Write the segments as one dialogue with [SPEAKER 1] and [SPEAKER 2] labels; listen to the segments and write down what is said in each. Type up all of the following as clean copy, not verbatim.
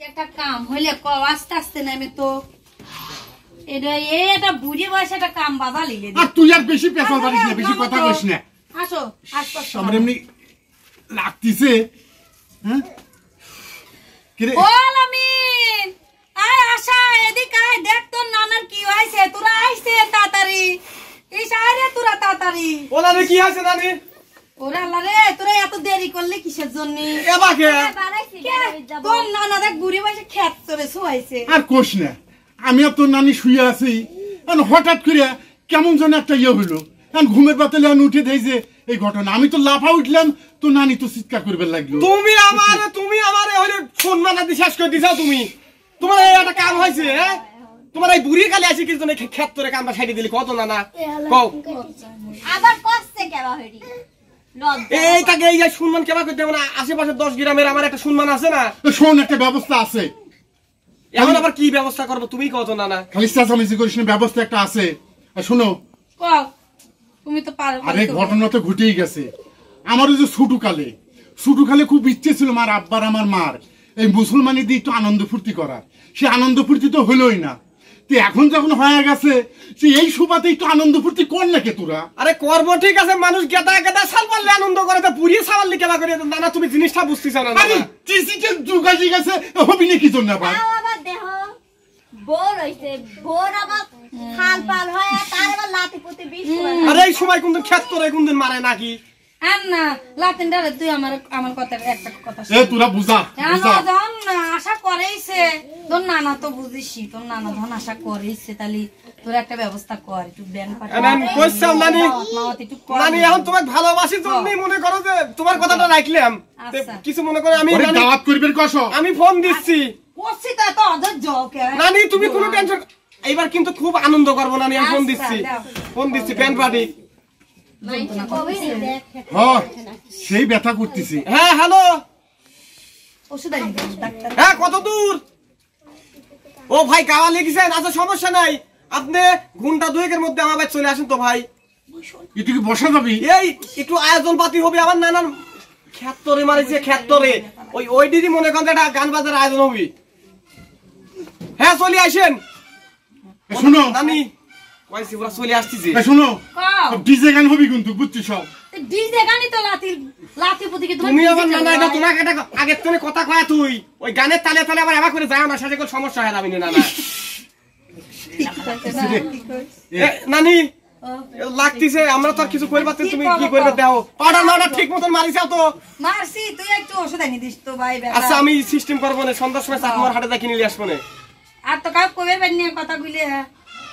[SPEAKER 1] একটা কাম হইলে আস্তে আস্তে নামে তো এটা বুঝে বয়সে একটা কাম বাবা লিলে
[SPEAKER 2] আর তুই আর বেশি পেছাল পারিস না, বেশি কথা কইস না।
[SPEAKER 1] আসো আসো
[SPEAKER 2] আমার এমনি লাগতিছে। হ্যাঁ কি রে
[SPEAKER 1] বল আমি আয় আশা এদিকে আয়, দেখ তোর নানার কি হইছে, তোরা আইছে তাড়াতাড়ি এই সাইরে তোরা তাড়াতাড়ি।
[SPEAKER 3] ওলা রে কি আছে নানি?
[SPEAKER 1] ওরে আল্লাহ রে, তোরা এত দেরি করলে কিসের জন্য?
[SPEAKER 3] এবাকে
[SPEAKER 1] তোর নানা দেখ বুড়ি বয়সে খেত চলে শুয়াইছে।
[SPEAKER 2] আর কোস না, আমি আর তোর নানি শুয়ে আছি, হঠাৎ করে কেমন যেন একটা ইয়ে হইলো, ঘুমের বাতালে উঠে দিয়েছে এই ঘটনা। আমি তো লাফা উঠলাম, তো নানি তো চিৎকার করবে লাগলো।
[SPEAKER 3] তুমি আমারে হইলে সম্মান দি শেষ করে দিছাও তুমি। তোমার এই একটা কাম হইছে, হ্যাঁ? তোমার এই বুড়ি কালে আছে কিছু নেই, ক্ষেত করে কামটা সাইডে দিলি কত না কও।
[SPEAKER 4] আবার কষ্টে কেবা হইরি
[SPEAKER 3] এইটাকে এই যে সম্মান কেবা করতে মানে আশেপাশে 10 গ্রামের আমার একটা সম্মান আছে না?
[SPEAKER 2] শোন, একটা ব্যবস্থা আছে।
[SPEAKER 3] এখন আবার কি ব্যবস্থা করবো তুমি কত না?
[SPEAKER 2] খালি চেঁচামেচি করিস না, ব্যবস্থা একটা আছে। শোনো,
[SPEAKER 1] তুমি তো পারো।
[SPEAKER 2] আরে ঘটনা তো ঘটেই গেছে। আমার ওই যে ছোটকালে খুব ইচ্ছে ছিল আমার আব্বার আমার মার এই মুসলমানি দিয়ে একটু আনন্দ ফুর্তি করার। সে আনন্দ ফুর্তি তো হলোই না। তো এখন যখন হয়ে গেছে, সে এই সুবাদে একটু আনন্দ ফুর্তি কর নাকি তোরা?
[SPEAKER 3] আরে করবো ঠিক আছে, মানুষ গেদা সাল পারলে আনন্দ করে, তো পুড়িয়ে সাওয়ালি কেবা করে না? তুমি জিনিসটা বুঝতেছ না?
[SPEAKER 2] আরে ডিজিটাল যুগ আসি গেছে, হবি না কি জন্য আবার?
[SPEAKER 4] আবার দেহ বোর হইছে, বোর আবার খাল পাল হয় তার আবার লাতি পুতি বিষ করে।
[SPEAKER 3] আরে এই সময় কোনদিন ক্ষেত করে কোনদিন মারে নাকি?
[SPEAKER 1] আর না লাতিন ডালে তুই আমার কথা একটা কথা
[SPEAKER 2] এ তোরা বুঝা
[SPEAKER 1] ধন আশা করেইছে তোর নানা, তো বুঝিসই তোর নানা ধন আশা করেইছে, তাহলে তোর একটা ব্যবস্থা কর, একটু ব্যান
[SPEAKER 3] নানি। এখন তোমাকে ভালোবাসি জন্যই মনে করো যে তোমার কথাটা রাখলাম, কিছু মনে করো আমি
[SPEAKER 2] দাওয়াত করবেন কসো,
[SPEAKER 3] আমি ফোন দিচ্ছি
[SPEAKER 1] করছি তা তো অধৈর্য
[SPEAKER 3] নানি, তুমি কোনো টেনশন। এইবার কিন্তু খুব আনন্দ করবো নানি, আমি ফোন দিচ্ছি প্যান পার্টি।
[SPEAKER 2] সেই ব্যথা করতেছি।
[SPEAKER 3] হ্যাঁ হ্যালো,
[SPEAKER 1] ওষুধ ডাক্তার।
[SPEAKER 3] হ্যাঁ কত দূর? ও ভাই কাওয়া লেগেছেন? আচ্ছা সমস্যা নাই, আপনি ঘন্টা 2-এর মধ্যে আমার বাড়ি চলে আসেন তো ভাই।
[SPEAKER 2] একটু কি বসা যাবি?
[SPEAKER 3] এই একটু আয়োজন পাতি হবে, আমার নানার ক্ষেত্রে মারিছে, ক্ষেত্রে ওই দিদি মনে করেন একটা গান বাজার আয়োজন হবে। হ্যাঁ চলে আসেন।
[SPEAKER 2] শুনো
[SPEAKER 3] নানি কইছি ওরা চলে আসতেছে।
[SPEAKER 2] শুনো, ডিজে গান হবে কিন্তু, বুঝছিস? সব
[SPEAKER 1] ডিজে গানই তো লাতি পুতি।
[SPEAKER 3] তুমি আবার নানা এটা তোমাকে একটা আগের থেকে কথা কয়া, তুই ওই গানের তালে তালে আবার এবার করে যাও না, সাথে কোনো সমস্যা হয় না নানা। নানি লাগতেছে, আমরা তো আর কিছু করতে পারছি, তুমি কি করবে দাও। পাউডার ঠিক মতন মারিছ তো?
[SPEAKER 1] মারছি, তুই একটু ওষুধ এনে দিস তো ভাই।
[SPEAKER 3] আচ্ছা আমি সিস্টেম করবো না, সন্ধ্যার সময় চাকমার হাটে দেখে নিয়ে আসবো না।
[SPEAKER 1] আর তো কাউ কবে বের নিয়ে কথা বলে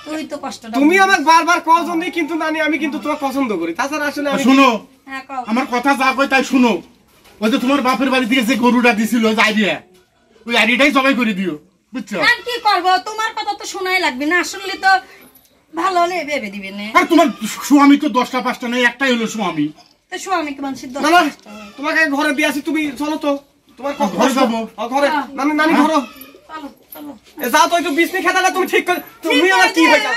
[SPEAKER 1] তুই তো কষ্ট।
[SPEAKER 3] তুমি আমাকে বারবার কও জন্যই কিন্তু নানি আমি কিন্তু তোমাকে পছন্দ করি, তাছাড়া আসলে আমি।
[SPEAKER 2] শুনো, আমার কথা যা কই তাই শুনো। ওই যে তোমার বাপের বাড়ি থেকে যে গরুটা দিছিল ওই আইডিয়া, ওই আইডিয়াটাই জবাই করে দিও, বুঝছো?
[SPEAKER 1] আর কি করবো, তোমার কথা তো শোনাই লাগবে না, আসলে তো ভালো হলে ভেবে দিবে না।
[SPEAKER 2] আর তোমার স্বামী তো 10টা 5টা নেই, একটাই হলো স্বামী।
[SPEAKER 1] তো স্বামীকে মানুষের
[SPEAKER 3] না না তোমাকে ঘরে দিয়ে আসি, তুমি চলো তো। তোমার
[SPEAKER 2] ঘরে যাবো?
[SPEAKER 3] ঘরে নানি নানি ঘরো যাও তো, একটু বিছনি খাতাটা তুমি ঠিক করে। তুমি আমার কি হইতা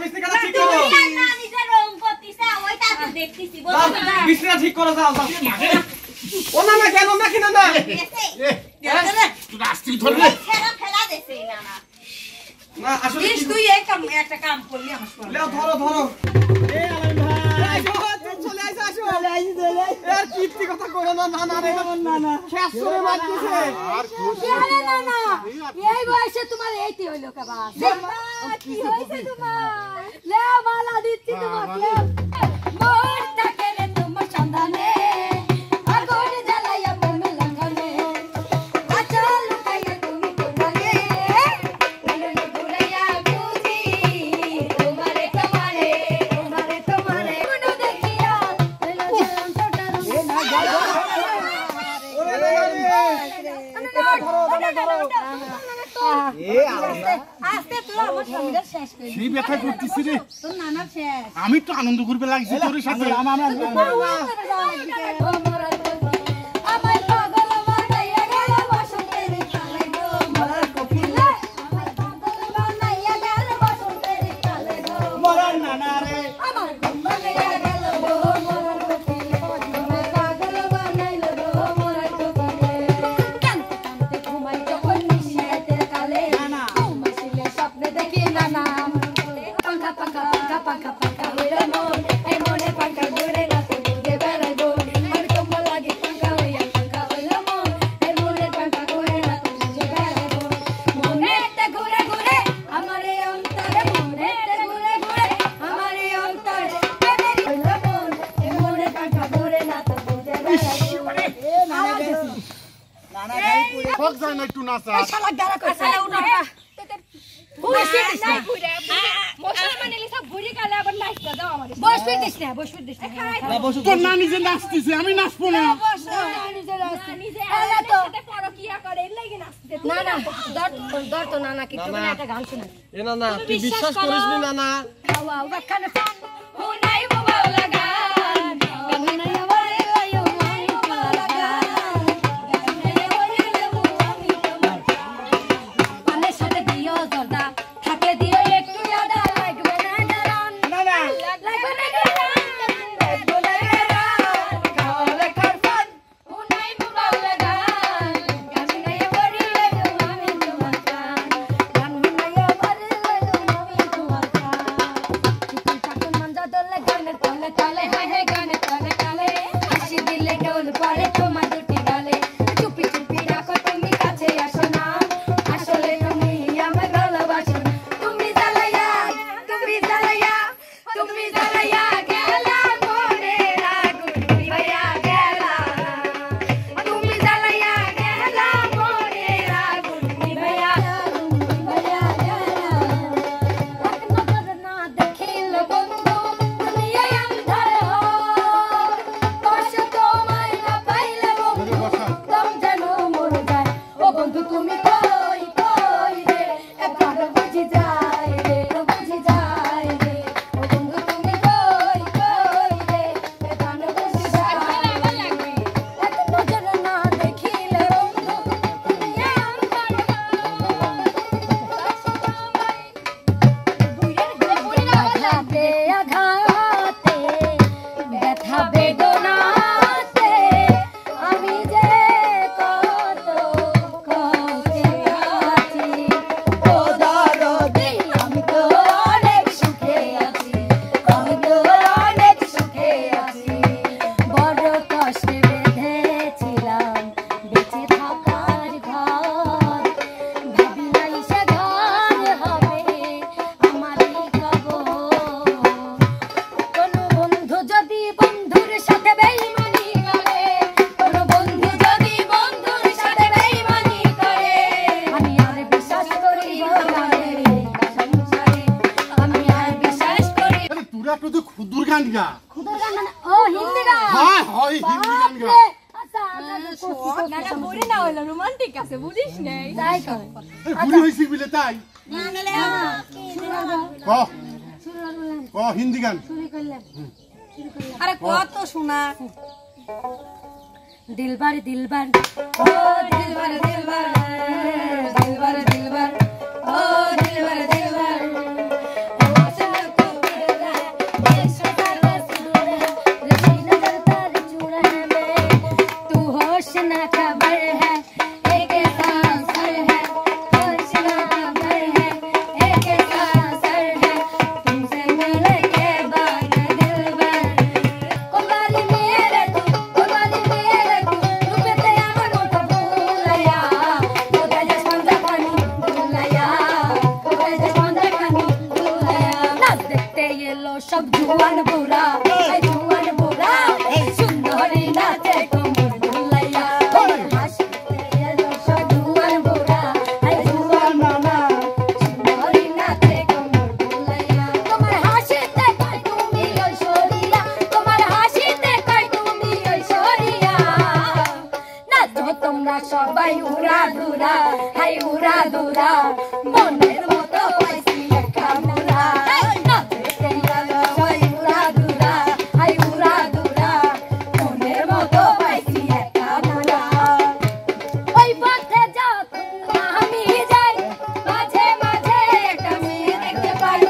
[SPEAKER 3] বিছনি খাতা ঠিক করো,
[SPEAKER 4] নানি যে রং করতেছে ওইটা তো দেখতেছি, বলছো না?
[SPEAKER 3] বিছনিটা ঠিক করো, যাও যাও। ও না না কেন নাকি না না
[SPEAKER 2] তুই আস্তে ধরলে
[SPEAKER 4] ফেলা দেছে না না
[SPEAKER 3] না আসলে
[SPEAKER 1] তুই এই কাম একটা কাম করলি আমার সাথে।
[SPEAKER 3] লেও ধরো এই আলামিন ভাই চলে আইছো, আসো এর কীর্তি কথা কইরো না। না না রে না না খেসরে মারতেছে।
[SPEAKER 2] আর
[SPEAKER 4] আরে না না এই বয়সে তোমার এইটি হইলো কাবা, কি হইছে তোমার? লে মালা দিচ্ছি তোমাকে, মোর থাকে রে তোমার সন্ধানে, আগুন জ্বালাইয়া প্রেম লাগানে, আচল লুকাইয়া তুমি কোনারে, ঘুরাইয়া বুঝি তোমারে তোমারে তোমারে তোমারে কোন দেখিয়া হইলো জন্টটার না গো।
[SPEAKER 2] আমি তো আনন্দ করবে লাগছি তোর সাথে। আচ্ছা
[SPEAKER 4] এই শালা গারা কইছে
[SPEAKER 1] আচ্ছা উঠো
[SPEAKER 4] বয়স ফিরতিস না
[SPEAKER 5] মুসলমান এলিসা বুড়ি কালে আবার নাচতে দাও আমারে
[SPEAKER 4] বয়স ফিরতিস না
[SPEAKER 3] না বসো
[SPEAKER 2] তোর নানি যে নাচতেছে আমি নাচবো না
[SPEAKER 5] নিজে সাথে পরকিয়া করে এর লাগি নাচতে
[SPEAKER 4] না না দর তো নানা কি তুমি একটা গান শোনা
[SPEAKER 3] এ না না তুই বিশ্বাস করিস না না
[SPEAKER 4] ওয়া ওয়া কানে ফান
[SPEAKER 5] হুনাই বাবা লাগা
[SPEAKER 4] গানে আমারে লাইও মাই লাগা পানের সাথে দিও জর্দা থাকে দিও একটু আদা লাগবে না জারান
[SPEAKER 3] না না
[SPEAKER 4] লাগবে না জারান লাগবে না জারান কালে কারফান
[SPEAKER 5] হুনাই বাবা লাগা
[SPEAKER 4] গানে আমারে লাইও মাই তোমার গান গানে আমারে লাইও মাই তোমার গান তুই থাকুন মঞ্জা দলে গানে তলে তলে হায় হায় গানে তলে তলে হাসি দিলে ডোল পড়ে তোমার দুটি গালে চুপি চুপি রাখো তুমি কাছে আসো না আসলে তুমি আমার ভালোবাসো না তুমি জ্বালাইয়া গেলা মনে রাগুনি ভাইয়া গেলা তুমি জ্বালাইয়া গেলা মনে রাগুনি ভাইয়া গেলা এক নজর না দেখিলে বন্ধু দুনিয়ায় আন্ধার হয় পাশে তোমায় না পাইলে বন্ধু দম যেন মরে যায় ও বন্ধু তুমি কই রে একবার বুঝি যায় রে বুঝি যায় রে ও বন্ধু তুমি কই রে একবার বুঝি যায় এক নজর না দেখিলে বন্ধু দুনিয়ায় আন্ধার আঘাতে আঘাতে ব্যথা বেদনাতে আমি যে কত কষ্টে আছি ও দরদি আমি তো অনেক সুখে আছি আমি তো অনেক সুখে আছি বড় কষ্টে বেঁধেছিলাম বেঁচে থাকার ঘর ভাবি নাই সে ঘর হবে আমারই কবর কোনো বন্ধু যদি বন্ধুর সাথে বেইমানি করে কোনো বন্ধু যদি বন্ধুর সাথে বেইমানি করে আমি আর বিশ্বাস করি আমারে সংসারে আমি আর বিশ্বাস করি
[SPEAKER 2] আরে তোরা তো খুদুর গান গা
[SPEAKER 4] খুদার গান মানে ও হিন্দি গান
[SPEAKER 2] হয় হয় হিন্দি গান গা
[SPEAKER 4] বাপরে, আচ্ছা আমরা
[SPEAKER 5] না বুড়ি না হইলো রোমান্টিক আছে বুঝিস নাই
[SPEAKER 4] তাই কর
[SPEAKER 2] এই বুড়ি হইছি বলে তাই ক ক হিন্দি গান
[SPEAKER 4] শুরু করলাম
[SPEAKER 1] আরে কত শোনা
[SPEAKER 4] দিলবার দিলবার
[SPEAKER 1] ও দিলবার দিলবার দিলবার দিলবার ও দিলবার দিলবার
[SPEAKER 4] तू होश न खबर है एक सांसर है होश न खबर है एक सांसर है तुमसे मिलने के बाद दिलबर कोवाली मेरे तू रूपे आमर मोटा भूलया कोदा जसमंदा खानी भूलया कोदा जसमंदा खानी भूलया नाच देखते ये लो सब जुआन बुरा सुंदरी नाचे कोमर भूलया हासते ये लो सब जुआन बुरा जुआन मामा सुंदरी नाचे कोमर भूलया তোমার হাসিতে কই তুমি ঐশ্বরিয়া তোমার হাসিতে কই তুমি ঐশ্বরিয়া নাচো তোমরা সবাই উড়া দুরা হাই উড়া দুরা মনের মতো পাইছি একা মোরা নাচতে গেলো সবাই উড়া দুরা হাই উড়া দুরা মনের মতো পাইছি একা মোরা ওই পথে যখন আমি যাই মাঝে মাঝে একটা মেয়ে দেখতে পাই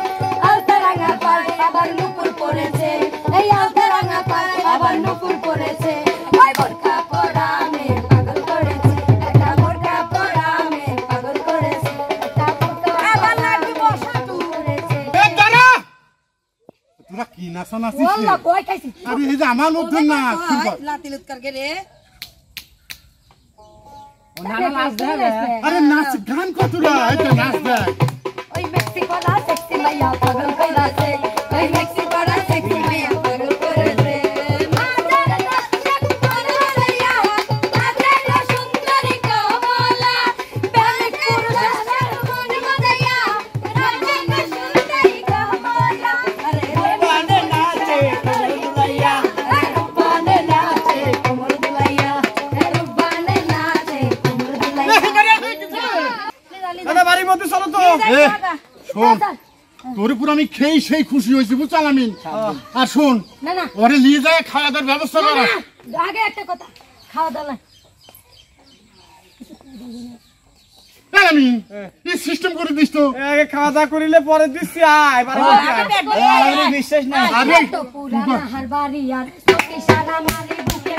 [SPEAKER 4] আলতারাঙা পায় আবার নুপুর পড়েছে এই আলতারাঙা পায় আবার নুপুর পড়েছে ওই বোরকা পরা মেয়ে পাগল করেছে একটা বোরকা পরা মেয়ে পাগল করেছে একটা বোরকা
[SPEAKER 1] আবার লাগবে বসা তুই
[SPEAKER 4] করেছে
[SPEAKER 2] এ দাঁড়া তোরা কি নাচা নাচিস রে?
[SPEAKER 4] ওল্লা কই খাইছি
[SPEAKER 2] আরে এই যে আমার মধ্যে না কি বল?
[SPEAKER 1] লাতি লুত করকে রে
[SPEAKER 3] নানা নাচ দেবে
[SPEAKER 2] আরে নাচ গান কত রা এই তো নাচ দেখ
[SPEAKER 4] ওই মেক্সিকো না সেক্সি মাইয়া পাগল কইরাছে ওই মেক্সিকো না সেক্সি মাইয়া পাগল করেছে মাজার নাচ করে লইয়া
[SPEAKER 3] বাড়ির মধ্যে চলো তো
[SPEAKER 2] এ শোন তোর উপর আমি খেয়ে সেই খুশি হয়েছি বুঝছো আলামিন আর শোন
[SPEAKER 4] না না
[SPEAKER 2] ওরে নিয়ে যায় খাওয়া দাওয়ার ব্যবস্থা
[SPEAKER 4] না,
[SPEAKER 2] করা
[SPEAKER 4] না, আগে একটা কথা খাওয়া দাওয়া নাই।
[SPEAKER 2] আলামিন এই সিস্টেম করে দিস তো
[SPEAKER 3] আগে খাওয়া দাওয়া করিলে পরে দিচ্ছি আয় বাড়ির মধ্যে আয়।
[SPEAKER 2] আরে
[SPEAKER 4] তো পুরানা হারবারি আর সারা মারি বুকে